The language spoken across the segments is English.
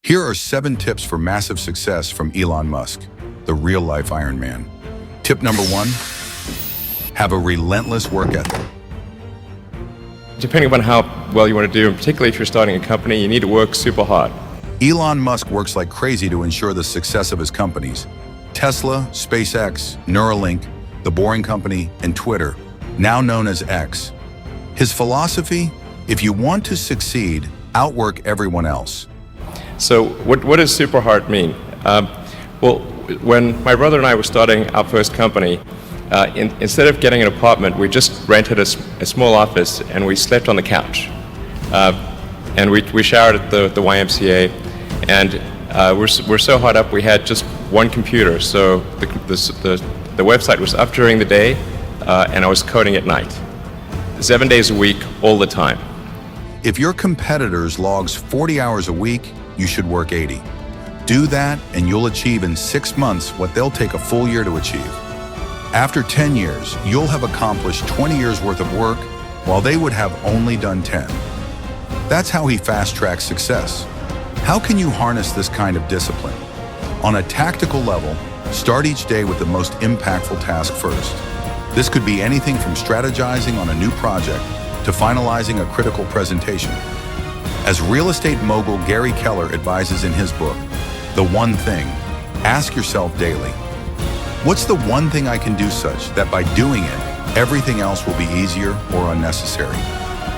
Here are 7 tips for massive success from Elon Musk, the real-life Iron Man. Tip number 1, have a relentless work ethic. Depending on how well you want to do, and particularly if you're starting a company, you need to work super hard. Elon Musk works like crazy to ensure the success of his companies. Tesla, SpaceX, Neuralink, The Boring Company, and Twitter, now known as X. His philosophy? If you want to succeed, outwork everyone else. So what does super hard mean? Well, when my brother and I were starting our first company, instead of getting an apartment, we just rented a small office and we slept on the couch. And we showered at the YMCA, and we're so hot up we had just one computer. So the website was up during the day, and I was coding at night. 7 days a week, all the time. If your competitors logs 40 hours a week, you should work 80. Do that and you'll achieve in 6 months what they'll take a full year to achieve. After 10 years, you'll have accomplished 20 years worth of work while they would have only done 10. That's how he fast-tracks success. How can you harness this kind of discipline? On a tactical level, start each day with the most impactful task first. This could be anything from strategizing on a new project to finalizing a critical presentation. As real estate mogul Gary Keller advises in his book, The One Thing, ask yourself daily, what's the one thing I can do such that by doing it, everything else will be easier or unnecessary?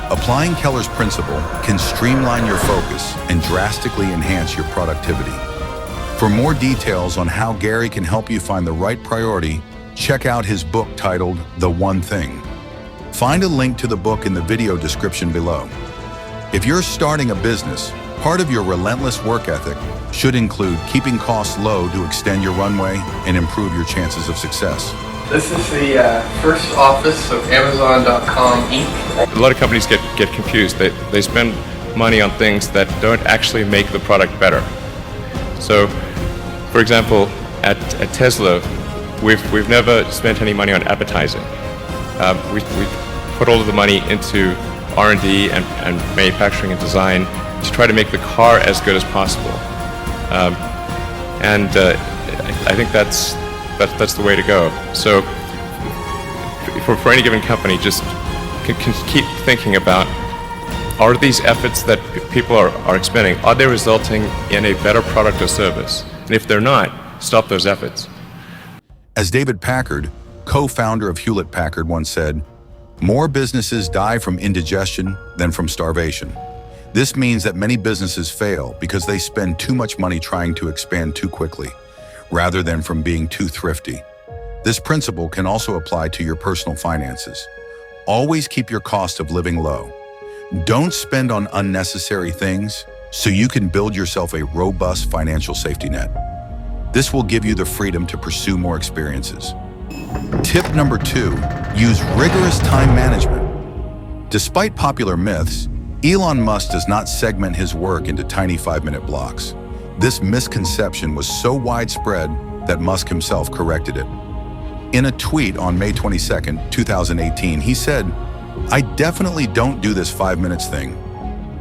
Applying Keller's principle can streamline your focus and drastically enhance your productivity. For more details on how Gary can help you find the right priority, check out his book titled The One Thing. Find a link to the book in the video description below. If you're starting a business, part of your relentless work ethic should include keeping costs low to extend your runway and improve your chances of success. This is the first office of Amazon.com Inc. A lot of companies get confused. They spend money on things that don't actually make the product better. So, for example, at Tesla, we've never spent any money on advertising. We put all of the money into R&D and manufacturing and design to try to make the car as good as possible. I think that's the way to go. So for any given company, just can keep thinking about, are these efforts that people are expending, are they resulting in a better product or service? And if they're not, stop those efforts. As David Packard, co-founder of Hewlett-Packard, once said, more businesses die from indigestion than from starvation. This means that many businesses fail because they spend too much money trying to expand too quickly, rather than from being too thrifty. This principle can also apply to your personal finances. Always keep your cost of living low. Don't spend on unnecessary things so you can build yourself a robust financial safety net. This will give you the freedom to pursue more experiences. Tip number 2, use rigorous time management. Despite popular myths, Elon Musk does not segment his work into tiny 5-minute blocks. This misconception was so widespread that Musk himself corrected it. In a tweet on May 22, 2018, he said, "I definitely don't do this 5 minutes thing.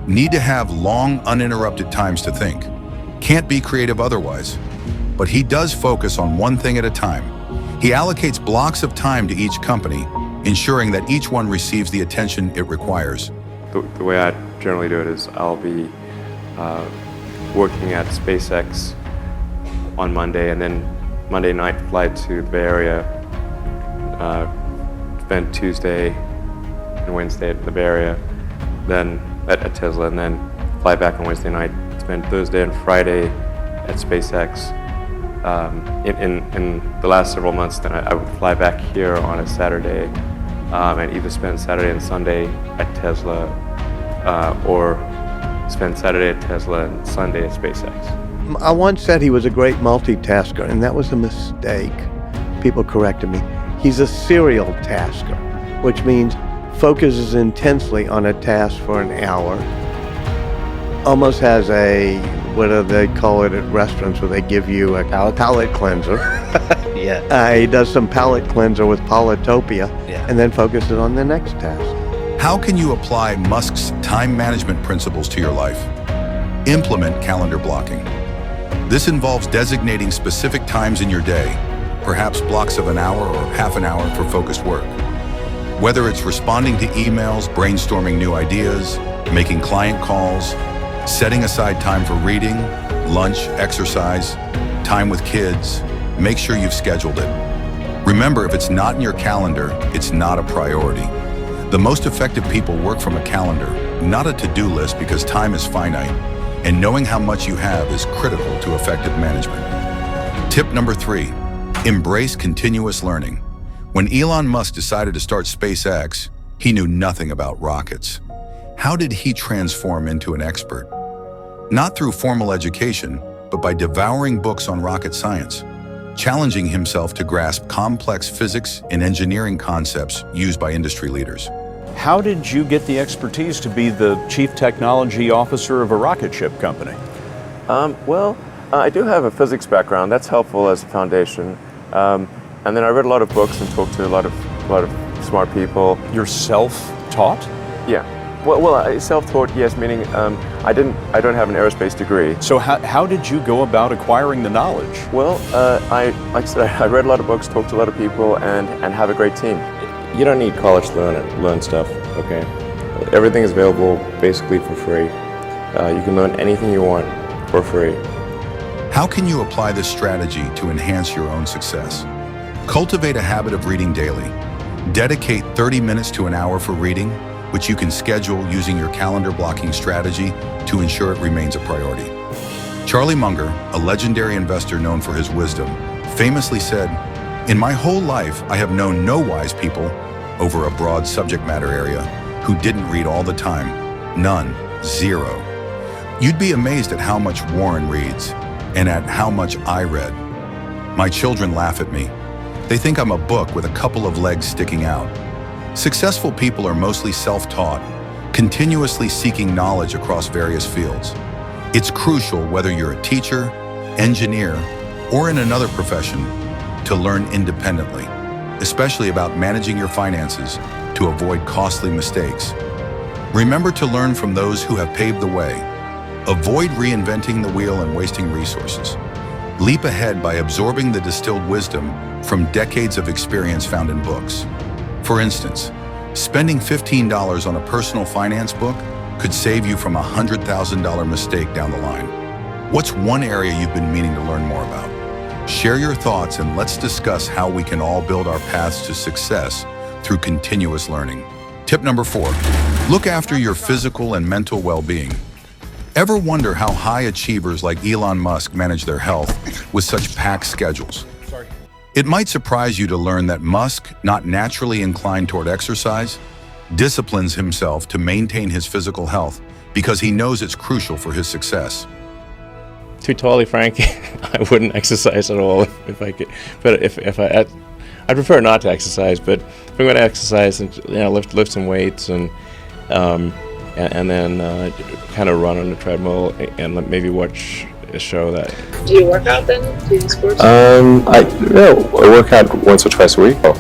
Need to have long, uninterrupted times to think. Can't be creative otherwise." But he does focus on one thing at a time. He allocates blocks of time to each company, ensuring that each one receives the attention it requires. The way I generally do it is I'll be working at SpaceX on Monday, and then Monday night fly to the Bay Area, spend Tuesday and Wednesday at the Bay Area, then at Tesla, and then fly back on Wednesday night, spend Thursday and Friday at SpaceX. In the last several months, then I would fly back here on a Saturday and either spend Saturday and Sunday at Tesla or spend Saturday at Tesla and Sunday at SpaceX. I once said he was a great multitasker, and that was a mistake. People corrected me. He's a serial tasker, which means focuses intensely on a task for an hour. Almost has a, what do they call it at restaurants where they give you a palate cleanser. Yeah. He does some palate cleanser with Polytopia, and then focuses on the next task. How can you apply Musk's time management principles to your life? Implement calendar blocking. This involves designating specific times in your day, perhaps blocks of an hour or half an hour for focused work. Whether it's responding to emails, brainstorming new ideas, making client calls, setting aside time for reading, lunch, exercise, time with kids, make sure you've scheduled it. Remember, if it's not in your calendar, it's not a priority. The most effective people work from a calendar, not a to-do list, because time is finite, and knowing how much you have is critical to effective management. Tip number 3, embrace continuous learning. When Elon Musk decided to start SpaceX, he knew nothing about rockets. How did he transform into an expert? Not through formal education, but by devouring books on rocket science, challenging himself to grasp complex physics and engineering concepts used by industry leaders. How did you get the expertise to be the chief technology officer of a rocket ship company? I do have a physics background. That's helpful as a foundation. And then I read a lot of books and talked to a lot of smart people. You're self-taught? Yeah. Well, self-taught, yes, meaning I don't have an aerospace degree. So how did you go about acquiring the knowledge? Well, like I said, I read a lot of books, talked to a lot of people, and have a great team. You don't need college to learn stuff, okay? Everything is available basically for free. You can learn anything you want for free. How can you apply this strategy to enhance your own success? Cultivate a habit of reading daily. Dedicate 30 minutes to an hour for reading, which you can schedule using your calendar blocking strategy to ensure it remains a priority. Charlie Munger, a legendary investor known for his wisdom, famously said, "In my whole life, I have known no wise people over a broad subject matter area who didn't read all the time. None. Zero." You'd be amazed at how much Warren reads and at how much I read. My children laugh at me. They think I'm a book with a couple of legs sticking out. Successful people are mostly self-taught, continuously seeking knowledge across various fields. It's crucial, whether you're a teacher, engineer, or in another profession, to learn independently, especially about managing your finances to avoid costly mistakes. Remember to learn from those who have paved the way. Avoid reinventing the wheel and wasting resources. Leap ahead by absorbing the distilled wisdom from decades of experience found in books. For instance, spending $15 on a personal finance book could save you from a $100,000 mistake down the line. What's one area you've been meaning to learn more about? Share your thoughts and let's discuss how we can all build our paths to success through continuous learning. Tip number 4, look after your physical and mental well-being. Ever wonder how high achievers like Elon Musk manage their health with such packed schedules? It might surprise you to learn that Musk, not naturally inclined toward exercise, disciplines himself to maintain his physical health because he knows it's crucial for his success. To be totally frank, I wouldn't exercise at all if I could. But I'd prefer not to exercise. But if I'm going to exercise and lift some weights and then kind of run on the treadmill and maybe watch a show that. Do you work out then? Do you do sports? I work out once or twice a week. Oh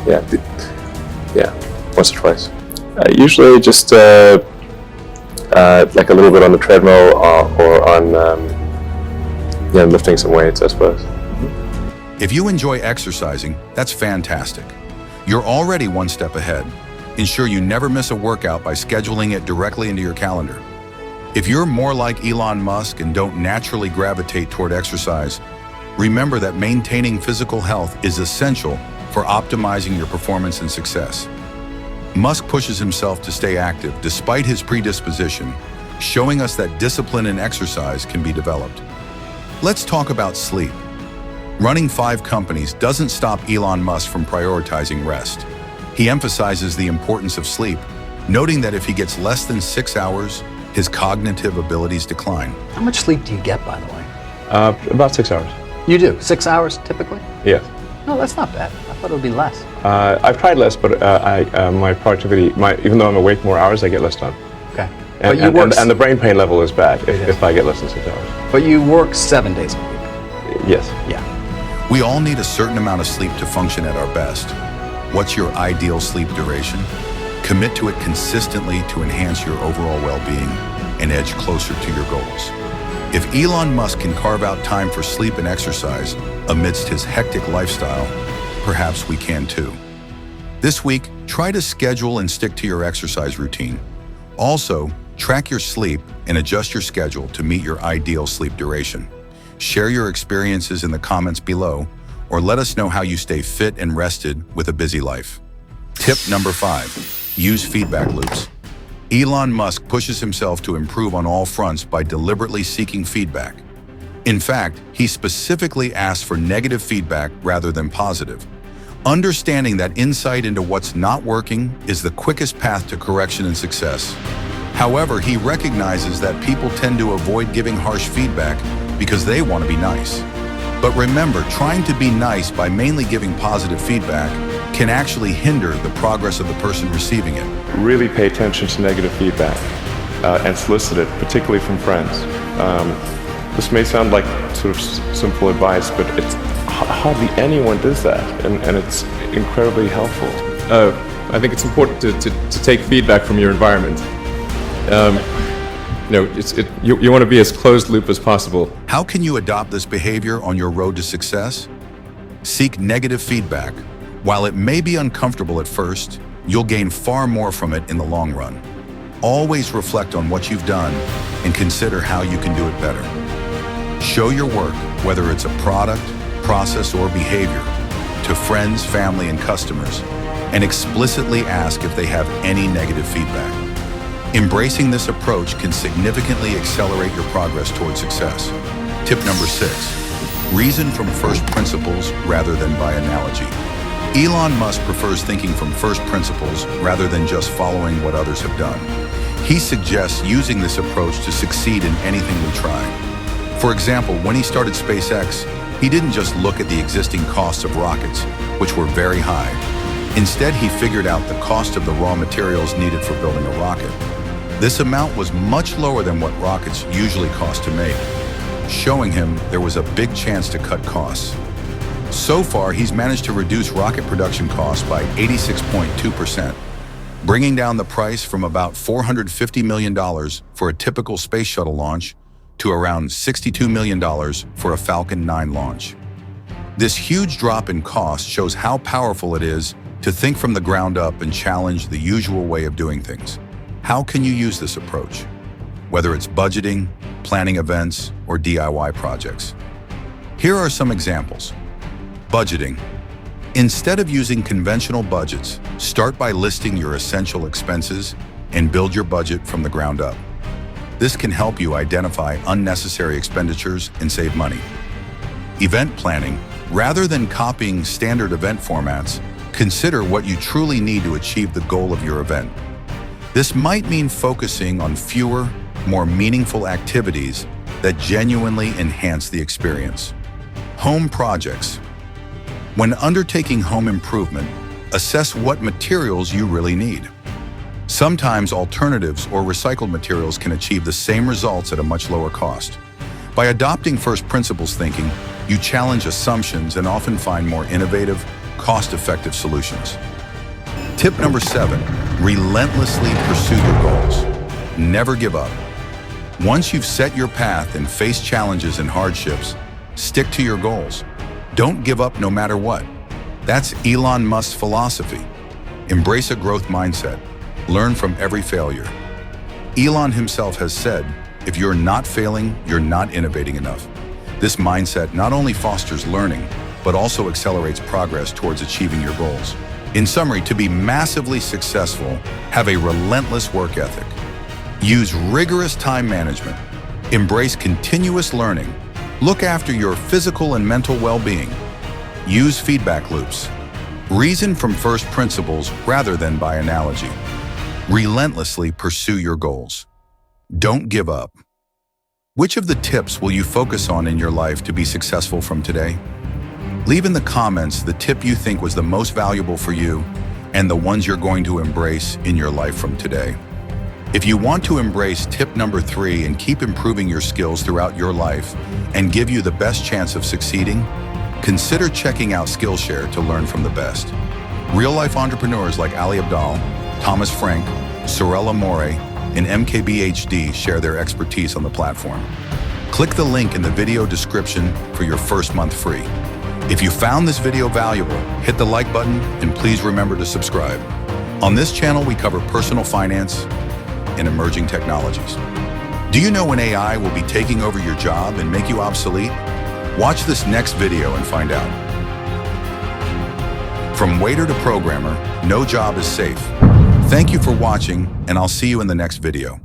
yeah, once or twice. Usually just like a little bit on the treadmill or on lifting some weights, I suppose. If you enjoy exercising, that's fantastic. You're already one step ahead. Ensure you never miss a workout by scheduling it directly into your calendar. If you're more like Elon Musk and don't naturally gravitate toward exercise, remember that maintaining physical health is essential for optimizing your performance and success. Musk pushes himself to stay active despite his predisposition, showing us that discipline and exercise can be developed. Let's talk about sleep. Running 5 companies doesn't stop Elon Musk from prioritizing rest. He emphasizes the importance of sleep, noting that if he gets less than 6 hours, his cognitive abilities decline. How much sleep do you get, by the way? About 6 hours. You do? 6 hours typically? Yes. No, that's not bad. I thought it would be less. I've tried less, but my productivity, even though I'm awake more hours, I get less done. Okay. And the brain pain level is bad if I get less than 6 hours. But you work 7 days a week? Yes. Yeah. We all need a certain amount of sleep to function at our best. What's your ideal sleep duration? Commit to it consistently to enhance your overall well-being and edge closer to your goals. If Elon Musk can carve out time for sleep and exercise amidst his hectic lifestyle, perhaps we can too. This week, try to schedule and stick to your exercise routine. Also, track your sleep and adjust your schedule to meet your ideal sleep duration. Share your experiences in the comments below, or let us know how you stay fit and rested with a busy life. Tip number 5, use feedback loops. Elon Musk pushes himself to improve on all fronts by deliberately seeking feedback. In fact, he specifically asks for negative feedback rather than positive. Understanding that insight into what's not working is the quickest path to correction and success. However, he recognizes that people tend to avoid giving harsh feedback because they want to be nice. But remember, trying to be nice by mainly giving positive feedback can actually hinder the progress of the person receiving it. Really pay attention to negative feedback and solicit it, particularly from friends. This may sound like sort of simple advice, but it's hardly anyone does that, and it's incredibly helpful. I think it's important to take feedback from your environment. You want to be as closed loop as possible. How can you adopt this behavior on your road to success? Seek negative feedback. While it may be uncomfortable at first, you'll gain far more from it in the long run. Always reflect on what you've done and consider how you can do it better. Show your work, whether it's a product, process, or behavior, to friends, family, and customers, and explicitly ask if they have any negative feedback. Embracing this approach can significantly accelerate your progress toward success. Tip number 6, reason from first principles rather than by analogy. Elon Musk prefers thinking from first principles rather than just following what others have done. He suggests using this approach to succeed in anything we try. For example, when he started SpaceX, he didn't just look at the existing costs of rockets, which were very high. Instead, he figured out the cost of the raw materials needed for building a rocket. This amount was much lower than what rockets usually cost to make, showing him there was a big chance to cut costs. So far, he's managed to reduce rocket production costs by 86.2%, bringing down the price from about $450 million for a typical space shuttle launch to around $62 million for a Falcon 9 launch. This huge drop in cost shows how powerful it is to think from the ground up and challenge the usual way of doing things. How can you use this approach? Whether it's budgeting, planning events, or DIY projects. Here are some examples. Budgeting. Instead of using conventional budgets, start by listing your essential expenses and build your budget from the ground up. This can help you identify unnecessary expenditures and save money. Event planning. Rather than copying standard event formats, consider what you truly need to achieve the goal of your event. This might mean focusing on fewer, more meaningful activities that genuinely enhance the experience. Home projects. When undertaking home improvement, assess what materials you really need. Sometimes alternatives or recycled materials can achieve the same results at a much lower cost. By adopting first principles thinking, you challenge assumptions and often find more innovative, cost-effective solutions. Tip number 7, relentlessly pursue your goals. Never give up. Once you've set your path and faced challenges and hardships, stick to your goals. Don't give up no matter what. That's Elon Musk's philosophy. Embrace a growth mindset. Learn from every failure. Elon himself has said, if you're not failing, you're not innovating enough. This mindset not only fosters learning, but also accelerates progress towards achieving your goals. In summary, to be massively successful, have a relentless work ethic. Use rigorous time management. Embrace continuous learning. Look after your physical and mental well-being. Use feedback loops. Reason from first principles rather than by analogy. Relentlessly pursue your goals. Don't give up. Which of the tips will you focus on in your life to be successful from today? Leave in the comments the tip you think was the most valuable for you and the ones you're going to embrace in your life from today. If you want to embrace tip number 3 and keep improving your skills throughout your life and give you the best chance of succeeding, consider checking out Skillshare to learn from the best. Real-life entrepreneurs like Ali Abdaal, Thomas Frank, Sorella More, and MKBHD share their expertise on the platform. Click the link in the video description for your first month free. If you found this video valuable, hit the like button and please remember to subscribe. On this channel, we cover personal finance and emerging technologies. Do you know when AI will be taking over your job and make you obsolete? Watch this next video and find out. From waiter to programmer, no job is safe. Thank you for watching, and I'll see you in the next video.